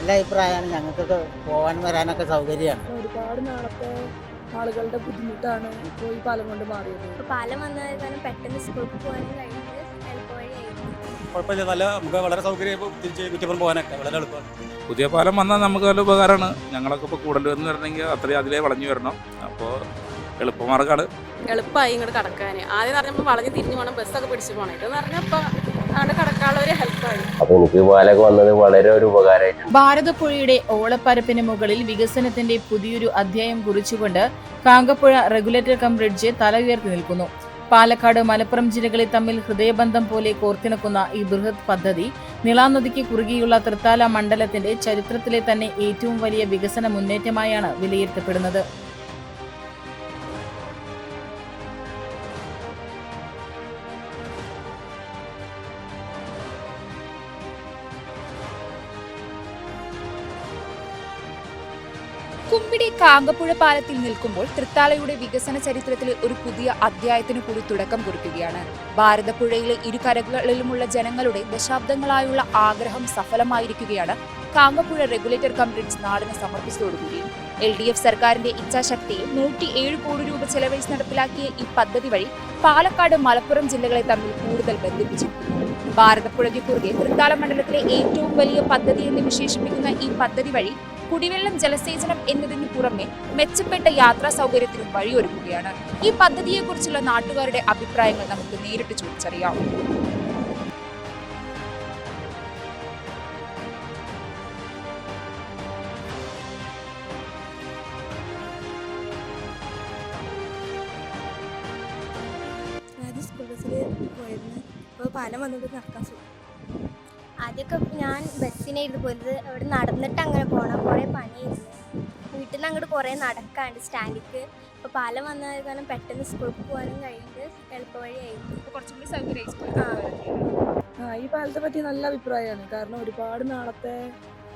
നല്ല അഭിപ്രായമാണ്. ഞങ്ങൾക്കൊക്കെ പോകാൻ വരാനൊക്കെ സൗകര്യമാണ്. ഒരുപാട് നാളത്തെ ആളുകളുടെ ബുദ്ധിമുട്ടാണ് ഇപ്പോൾ ഈ പാലം കൊണ്ട് മാറിയത്. പാലം വന്നത് കാരണം പെട്ടെന്ന് സ്കൂൾക്ക് പോകാനും കഴിഞ്ഞിട്ട് എളുപ്പവഴിയായിരുന്നു. കുഴപ്പമില്ല, നല്ല നമുക്ക് വളരെ സൗകര്യം തിരിച്ച് കുറ്റിപ്പുറം പോകാനൊക്കെ വളരെ എളുപ്പമാണ്. പുതിയ പാലം വന്നാൽ നമുക്ക് നല്ല ഉപകാരമാണ്. ഞങ്ങളൊക്കെ ഇപ്പോൾ കൂടുതൽ എന്ന് പറഞ്ഞെങ്കിൽ അത്രയും അതിലേ വളഞ്ഞു വരണം. അപ്പോൾ എളുപ്പമാർഗ്ഗമാണ്. എളുപ്പമായി ഇങ്ങോട്ട് കടക്കാൻ. ആദ്യം പറഞ്ഞപ്പോൾ വളഞ്ഞ് തിരിഞ്ഞു പോകണം, ബസ്സൊക്കെ പിടിച്ച് പോകണം. ഇതെന്ന് പറഞ്ഞാൽ ഇപ്പോൾ അവിടെ കടക്കാനുള്ള ഒരു ഹെൽപ്പായി. അപ്പൊ എനിക്ക് പാലൊക്കെ വന്നത് വളരെ ഒരു ഉപകാരമായിട്ടുണ്ട്. ഭാരതപ്പുഴയുടെ ഓളപ്പരപ്പിന് മുകളിൽ വികസനത്തിന്റെ പുതിയൊരു അധ്യായം കുറിച്ചുകൊണ്ട് കാങ്കപ്പുഴ റെഗുലേറ്റർ കം ബ്രിഡ്ജ് തല ഉയർത്തി നിൽക്കുന്നു. പാലക്കാട്, മലപ്പുറം ജില്ലകളെ തമ്മിൽ ഹൃദയബന്ധം പോലെ കോർത്തിണക്കുന്ന ഈ ബൃഹത് പദ്ധതി നിളാനദിക്ക് കുറുകെയുള്ള തൃത്താല മണ്ഡലത്തിന്റെ ചരിത്രത്തിലെ തന്നെ ഏറ്റവും വലിയ വികസന മുന്നേറ്റമായാണ് വിലയിരുത്തപ്പെടുന്നത്. കുമ്പിടി കാങ്കപ്പുഴ പാലത്തിൽ നിൽക്കുമ്പോൾ തൃത്താലയുടെ വികസന ചരിത്രത്തിലെ ഒരു പുതിയ അധ്യായത്തിന് കൂടി തുടക്കം കുറിക്കുകയാണ്. ഭാരതപ്പുഴയിലെ ഇരുകരകളിലുമുള്ള ജനങ്ങളുടെ ദശാബ്ദങ്ങളായുള്ള ആഗ്രഹം സഫലമായിരിക്കുകയാണ് കാങ്കപ്പുഴ റെഗുലേറ്റർ കം ബ്രിഡ്ജ് നാടിന് സമർപ്പിച്ചതോടുകൂടി. LDF സർക്കാരിന്റെ ഇച്ഛാശക്തിയിൽ 107 കോടി രൂപ ചെലവഴിച്ച് നടപ്പിലാക്കിയ ഈ പദ്ധതി വഴി പാലക്കാട്, മലപ്പുറം ജില്ലകളെ തമ്മിൽ കൂടുതൽ ബന്ധിപ്പിച്ചിരിക്കുന്നു. ഭാരതപ്പുഴയ്ക്ക് കുറുകെ തൃത്താല മണ്ഡലത്തിലെ ഏറ്റവും വലിയ പദ്ധതി എന്ന് വിശേഷിപ്പിക്കുന്ന ഈ പദ്ധതി വഴി കുടിവെള്ളം, ജലസേചനം എന്നതിനു പുറമെ മെച്ചപ്പെട്ട യാത്രാ സൗകര്യത്തിനും വഴിയൊരുക്കുകയാണ്. ഈ പദ്ധതിയെക്കുറിച്ചുള്ള നാട്ടുകാരുടെ അഭിപ്രായങ്ങൾ നമുക്ക് നേരിട്ട് ചോദിച്ചറിയാം. സ്കൂൾ ബസ്സിൽ പോയിരുന്നു. ഇപ്പോൾ പാലം വന്നിട്ട് നടക്കാൻ സുഖം. ആദ്യമൊക്കെ ഞാൻ ബസ്സിനായിരുന്നു പോയത്. അവിടെ നടന്നിട്ട് അങ്ങനെ പോകണം, കുറേ പണിയായിരുന്നു. വീട്ടിൽ നിന്ന് അങ്ങോട്ട് കുറേ നടക്കാണ്ട് സ്റ്റാൻഡിലേക്ക്. ഇപ്പോൾ പാലം വന്നത് കാരണം പെട്ടെന്ന് സ്കൂൾക്ക് പോകാനും കഴിഞ്ഞിട്ട് എളുപ്പവഴിയായിരുന്നു. ഇപ്പോൾ കുറച്ചും കൂടി സൗകര്യമായി. ഈ പാലത്തെ പറ്റി നല്ല അഭിപ്രായമാണ്. കാരണം ഒരുപാട് നാളത്തെ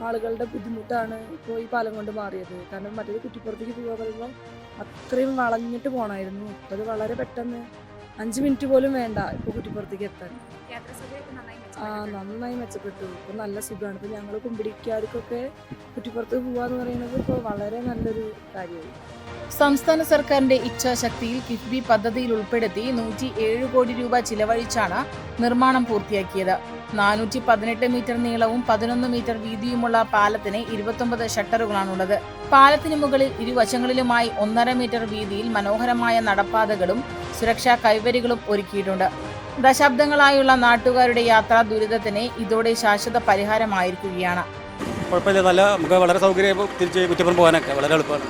ആളുകളുടെ ബുദ്ധിമുട്ടാണ് ഇപ്പോൾ ഈ പാലം കൊണ്ട് മാറിയത്. കാരണം മറ്റൊരു കുറ്റിപ്പുറത്തേക്ക് പോകാൻ പറയുമ്പോൾ അത്രയും വളഞ്ഞിട്ട് പോകണമായിരുന്നു. ഇപ്പോൾ അത് വളരെ പെട്ടെന്ന് 5 മിനിറ്റ് പോലും വേണ്ട ഇപ്പോൾ കുറ്റിപ്പുറത്തേക്ക് എത്താൻ. നന്നായി മെച്ചപ്പെട്ടു. ഇപ്പോൾ നല്ല സുഖമാണ്. ഇപ്പോൾ ഞങ്ങൾ കുമ്പിടിക്കാർക്കൊക്കെ കുറ്റിപ്പുറത്ത് പോകാന്ന് പറയുന്നത് ഇപ്പോൾ വളരെ നല്ലൊരു കാര്യമായി. സംസ്ഥാന സർക്കാരിന്റെ ഇച്ഛാശക്തിയിൽ കിഫ്ബി പദ്ധതിയിൽ ഉൾപ്പെടുത്തി 107 കോടി രൂപ ചിലവഴിച്ചാണ് നിർമ്മാണം പൂർത്തിയാക്കിയത്. 418 മീറ്റർ നീളവും 11 മീറ്റർ വീതിയുമുള്ള പാലത്തിന് 29 ഷട്ടറുകളാണുള്ളത്. പാലത്തിന് മുകളിൽ ഇരുവശങ്ങളിലുമായി 1.5 മീറ്റർ വീതിയിൽ മനോഹരമായ നടപ്പാതകളും സുരക്ഷാ കൈവരികളും ഒരുക്കിയിട്ടുണ്ട്. ദശാബ്ദങ്ങളായുള്ള നാട്ടുകാരുടെ യാത്രാ ദുരിതത്തിന് ഇതോടെ ശാശ്വത പരിഹാരമായിരിക്കുകയാണ്. കുഴപ്പമില്ല, നല്ല നമുക്ക് വളരെ സൗകര്യം തിരിച്ച് കുറ്റിപ്പുറം പോകാനൊക്കെ വളരെ എളുപ്പമാണ്.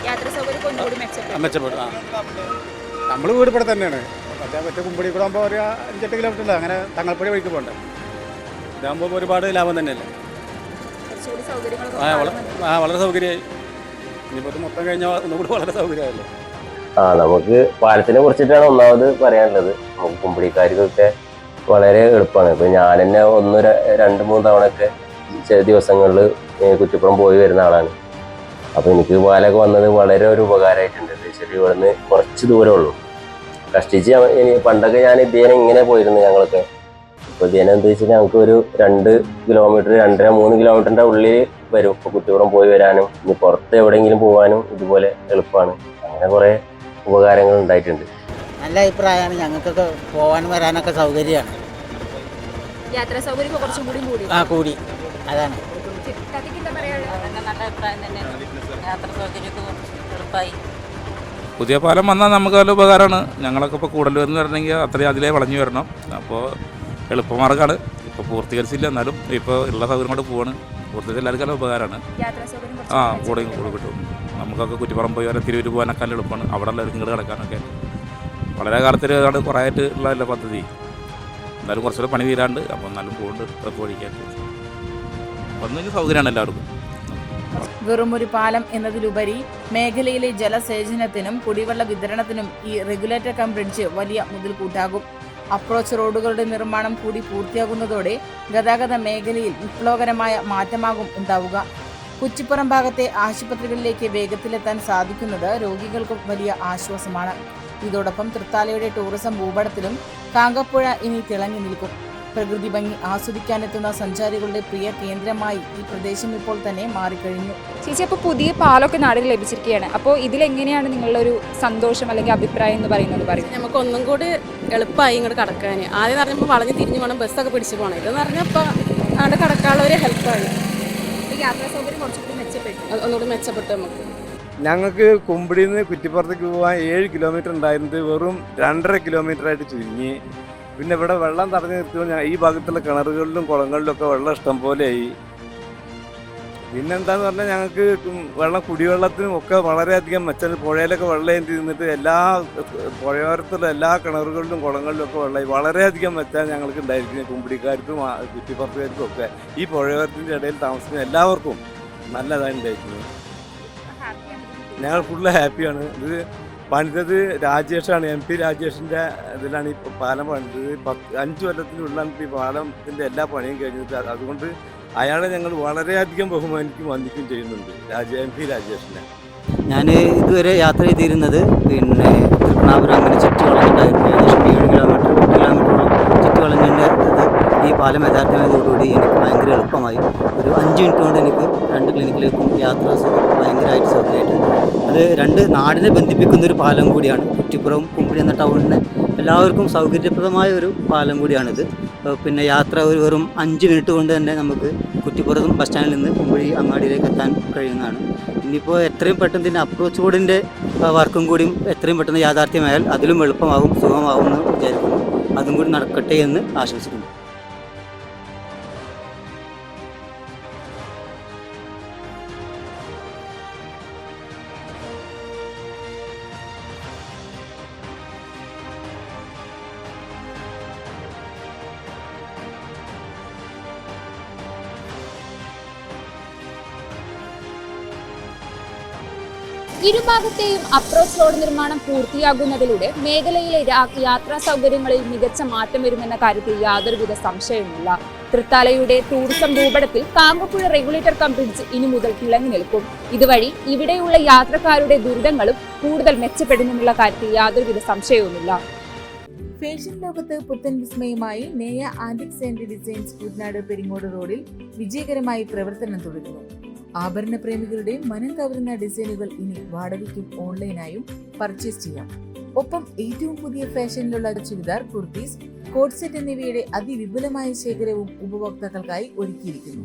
യാത്രാ സൗകര്യം മെച്ചപ്പെട്ടു. നമ്മൾ വീട് ഇവിടെ തന്നെയാണ്. മറ്റേ കുമ്പിടി കൂടെ ആകുമ്പോൾ ഒരു 5-8 കിലോമീറ്റർ ഇല്ല. അങ്ങനെ തങ്ങൾപ്പുഴ വഴിക്ക് പോകണ്ടേ. ഇതാകുമ്പോൾ ഒരുപാട് ലാഭം തന്നെയല്ലേ. വളരെ സൗകര്യമായി. ഇനിയിപ്പോൾ മൊത്തം കഴിഞ്ഞാൽ ഒന്നുകൂടി വളരെ സൗകര്യമായല്ലോ. നമുക്ക് പാലത്തിനെ കുറിച്ചിട്ടാണ് ഒന്നാമത് പറയാനുള്ളത്. നമുക്ക് കുമ്പിടിക്കാർക്കൊക്കെ വളരെ എളുപ്പമാണ്. ഇപ്പൊ ഞാൻ തന്നെ 1-2-3 തവണയൊക്കെ ചില ദിവസങ്ങളിൽ കുറ്റിപ്പുറം പോയി വരുന്ന ആളാണ്. അപ്പൊ എനിക്ക് പാലൊക്കെ വന്നത് വളരെ ഒരു ഉപകാരമായിട്ടുണ്ട്. ശരി, ഇവിടുന്ന് കുറച്ച് ദൂരമേ ഉള്ളൂ. കഷ്ടിച്ച് പണ്ടൊക്കെ ഞാൻ ഇതേനെ ഇങ്ങനെ പോയിരുന്നു ഞങ്ങളൊക്കെ. ഇപ്പൊ ഇതേനെ എന്താ വെച്ചാൽ ഞങ്ങൾക്ക് ഒരു 2 കിലോമീറ്റർ 2.5-3 കിലോമീറ്ററിന്റെ ഉള്ളിൽ വരും. ഇപ്പൊ കുറ്റിപ്പുറം പോയി വരാനും ഇനി പുറത്ത് എവിടെയെങ്കിലും പോകാനും ഇതുപോലെ എളുപ്പമാണ്. അങ്ങനെ കുറെ ഉപകാരങ്ങൾ ഉണ്ടായിട്ടുണ്ട്. നല്ല അഭിപ്രായമാണ്. ഞങ്ങൾക്കൊക്കെ പോകാൻ വരാനൊക്കെ സൗകര്യമാണ്. യാത്രാ സൗകര്യം കുറച്ചും കൂടി കൂടി അതാണ്. നല്ല അഭിപ്രായം തന്നെയാണ്. യാത്രാ സൗകര്യമൊക്കെ എളുപ്പമായി. പുതിയ പാലം വന്നാൽ നമുക്ക് നല്ല ഉപകാരമാണ്. ഞങ്ങളൊക്കെ ഇപ്പോൾ കൂടുതൽ എന്ന് പറഞ്ഞെങ്കിൽ അത്രയും അതിലേ വളഞ്ഞു വരണം. അപ്പോൾ എളുപ്പമാർഗ്ഗമാണ്. ഇപ്പോൾ പൂർത്തീകരിച്ചില്ല, എന്നാലും ഇപ്പോൾ ഉള്ള സൗകര്യം കൊണ്ട് പോവാണ്. പൂർത്തീകരിച്ച് എല്ലാവർക്കും നല്ല ഉപകാരമാണ്. കൂടെ കിട്ടും. നമുക്കൊക്കെ കുറ്റിപ്പുറം പോയി വരെ തിരുവൂർ പോകാനൊക്കെ നല്ല എളുപ്പമാണ്. അവിടെ ഉള്ളവർക്ക് ഇങ്ങോട്ട് കിടക്കാനൊക്കെ വളരെ കാലത്തിൽ ഏതാണ്ട് കുറേ ആയിട്ട് ഉള്ള പദ്ധതി. എന്നാലും കുറച്ചുകൂടെ പണി തീരാണ്ട്. അപ്പോൾ എന്നാലും പോകുന്നുണ്ട് ട്രിപ്പ് ഓടിക്കാൻ. ഒന്നും സൗകര്യമാണ് എല്ലാവർക്കും. വെറുമൊരു പാലം എന്നതിലുപരി മേഖലയിലെ ജലസേചനത്തിനും കുടിവെള്ള വിതരണത്തിനും ഈ റെഗുലേറ്റർ കം ബ്രിഡ്ജ് വലിയ മുതൽക്കൂട്ടാകും. അപ്രോച്ച് റോഡുകളുടെ നിർമ്മാണം കൂടി പൂർത്തിയാകുന്നതോടെ ഗതാഗത മേഖലയിൽ വിപ്ലവകരമായ മാറ്റമാകും ഉണ്ടാവുക. കുറ്റിപ്പുറം ഭാഗത്തെ ആശുപത്രികളിലേക്ക് വേഗത്തിലെത്താൻ സാധിക്കുന്നത് രോഗികൾക്കും വലിയ ആശ്വാസമാണ്. ഇതോടൊപ്പം തൃത്താലയുടെ ടൂറിസം ഭൂപടത്തിലും കാങ്കപ്പുഴ ഇനി തിളങ്ങി നിൽക്കും. പ്രകൃതി ഭംഗി ആസ്വദിക്കാനെത്തുന്ന സഞ്ചാരികളുടെ പ്രിയ കേന്ദ്രമായി ഈ പ്രദേശം ഇപ്പോൾ തന്നെ മാറിക്കഴിഞ്ഞു. ചേച്ചി, അപ്പോൾ പുതിയ പാലമൊക്കെ നാടിന് ലഭിച്ചിരിക്കുകയാണ്. അപ്പോൾ ഇതിലെങ്ങനെയാണ് നിങ്ങളുടെ ഒരു സന്തോഷം അല്ലെങ്കിൽ അഭിപ്രായം എന്ന് പറയുന്നത്? പറയും നമുക്ക് ഒന്നും കൂടി എളുപ്പമായി ഇങ്ങോട്ട് കടക്കാൻ. ആദ്യം പറഞ്ഞപ്പോൾ വളഞ്ഞ് തിരിഞ്ഞ് പോകണം, ബസ്സൊക്കെ പിടിച്ച് പോകണം. ഇതെന്ന് പറഞ്ഞപ്പോൾ അങ്ങോട്ട് കടക്കാനുള്ള ഒരു ഹെൽപ്പായി. യാത്രാ സൗകര്യം കുറച്ചുകൂടി മെച്ചപ്പെട്ടു, ഒന്നുകൂടി മെച്ചപ്പെട്ടു. നമുക്ക് ഞങ്ങൾക്ക് കുമ്പിടിയിൽ നിന്ന് കുറ്റിപ്പുറത്തേക്ക് പോകാൻ 7 കിലോമീറ്റർ ഉണ്ടായിരുന്നത് വെറും 2.5 കിലോമീറ്ററായിട്ട് ചുരുങ്ങി. പിന്നെ ഇവിടെ വെള്ളം തടഞ്ഞു നിർത്തുമ്പോൾ ഈ ഭാഗത്തുള്ള കിണറുകളിലും കുളങ്ങളിലും ഒക്കെ വെള്ളം ഇഷ്ടം പോലെയായി. പിന്നെന്താന്ന് പറഞ്ഞാൽ ഞങ്ങൾക്ക് കുടിവെള്ളത്തിനും ഒക്കെ വളരെയധികം മെച്ചം. പുഴയിലൊക്കെ വെള്ളം ഏന്തി നിന്നിട്ട് എല്ലാ പുഴയോരത്തുള്ള എല്ലാ കിണറുകളിലും കുളങ്ങളിലും ഒക്കെ വെള്ളമായി വളരെയധികം മെച്ചാൻ ഞങ്ങൾക്ക് ഉണ്ടായിരിക്കുന്നത്. കുമ്പിടിക്കാർക്കും കുറ്റിപ്പുറത്തുകാർക്കും ഒക്കെ ഈ പുഴയോരത്തിൻ്റെ ഇടയിൽ താമസിക്കുന്ന എല്ലാവർക്കും നല്ലതായി ഉണ്ടായിരിക്കുന്നത്. ഞങ്ങൾ ഫുള്ള് ഹാപ്പിയാണ്. ഇത് പണിതത് രാജേഷാണ്, MP രാജേഷിൻ്റെ ഇതിലാണ് ഈ പാലം പണിതത്. 5 കൊല്ലത്തിനുള്ളിലാണ് ഈ പാലത്തിൻ്റെ എല്ലാ പണിയും കഴിഞ്ഞത്. അതുകൊണ്ട് അയാളെ ഞങ്ങൾ വളരെയധികം ബഹുമാനിക്കും വന്ദിക്കും ചെയ്യുന്നുണ്ട്, MP രാജേഷിനെ. ഞാൻ ഇതുവരെ യാത്ര ചെയ്തിരുന്നത് പിന്നെ തൃക്കണാപുരം അങ്ങനെ ചുറ്റുവളഞ്ഞിട്ടായിരുന്നു. ഏകദേശം 7 കിലോമീറ്ററോളം ചുറ്റുവളഞ്ഞിട്ട് ഈ പാലം യഥാർത്ഥമായതോടുകൂടി എനിക്ക് ഭയങ്കര എളുപ്പമായി. ഒരു 5 മിനിറ്റ് കൊണ്ട് എനിക്ക് 2 ക്ലിനിക്കിലേക്കും യാത്രാ ഭയങ്കരമായിട്ട് സൗകര്യമായിട്ടുണ്ട്. അത് 2 നാടിനെ ബന്ധിപ്പിക്കുന്നൊരു പാലം കൂടിയാണ്. കുറ്റിപ്പുറം കുമ്പിടി എന്ന ടൗണിനെ എല്ലാവർക്കും സൗകര്യപ്രദമായ ഒരു പാലം കൂടിയാണിത്. പിന്നെ യാത്ര വെറും 5 മിനിറ്റ് കൊണ്ട് തന്നെ നമുക്ക് കുറ്റിപ്പുറത്തും ബസ് സ്റ്റാൻഡിൽ നിന്ന് കുമ്പിടി അങ്ങാടിയിലേക്ക് എത്താൻ കഴിയുന്നതാണ്. ഇനിയിപ്പോൾ എത്രയും പെട്ടെന്ന് ഇതിൻ്റെ അപ്രോച്ച് റോഡിൻ്റെ വർക്കും കൂടിയും എത്രയും പെട്ടെന്ന് യാഥാർത്ഥ്യമായാൽ അതിലും എളുപ്പമാകും, സുഖമാകും എന്ന് വിചാരിക്കുന്നു. അതും കൂടി നടക്കട്ടെ എന്ന് ആശംസിക്കുന്നു. ഇരുഭാഗത്തെയും അപ്രോച്ച് റോഡ് നിർമ്മാണം പൂർത്തിയാകുന്നതിലൂടെ മേഖലയിലെ യാത്രാ സൗകര്യങ്ങളിൽ മികച്ച മാറ്റം വരുമെന്ന കാര്യത്തിൽ യാതൊരുവിധ സംശയവുമില്ല. തൃത്താലയുടെ ടൂറിസം ഭൂപടത്തിൽ കാങ്കപ്പുഴ റെഗുലേറ്റർ കം ബ്രിഡ്ജ് ഇനി മുതൽ തിളങ്ങി നിൽക്കും. ഇതുവഴി ഇവിടെയുള്ള യാത്രക്കാരുടെ ദുരിതങ്ങളും കൂടുതൽ മെച്ചപ്പെടുമെന്നുള്ള കാര്യത്തിൽ യാതൊരുവിധ സംശയവുമില്ല. ഫാഷൻ ലോകത്ത് പുത്തൻ വിസ്മയമായി Neya antiques and designs Kuttanad Peringode റോഡിൽ വിജയകരമായി പ്രവർത്തനം തുടരുന്നു. ആഭരണ പ്രേമികളുടെ മനം കവരുന്ന ഡിസൈനുകൾ ഇനി വാടകയ്ക്കും ഓൺലൈനായും പർച്ചേസ് ചെയ്യാം. ഒപ്പം ഏറ്റവും പുതിയ ഫാഷനിലുള്ള ചുരിദാർ, കുർത്തീസ്, കോട്ട് സെറ്റ് എന്നിവയുടെ അതിവിപുലമായ ശേഖരവും ഉപഭോക്താക്കൾക്കായി ഒരുക്കിയിരിക്കുന്നു.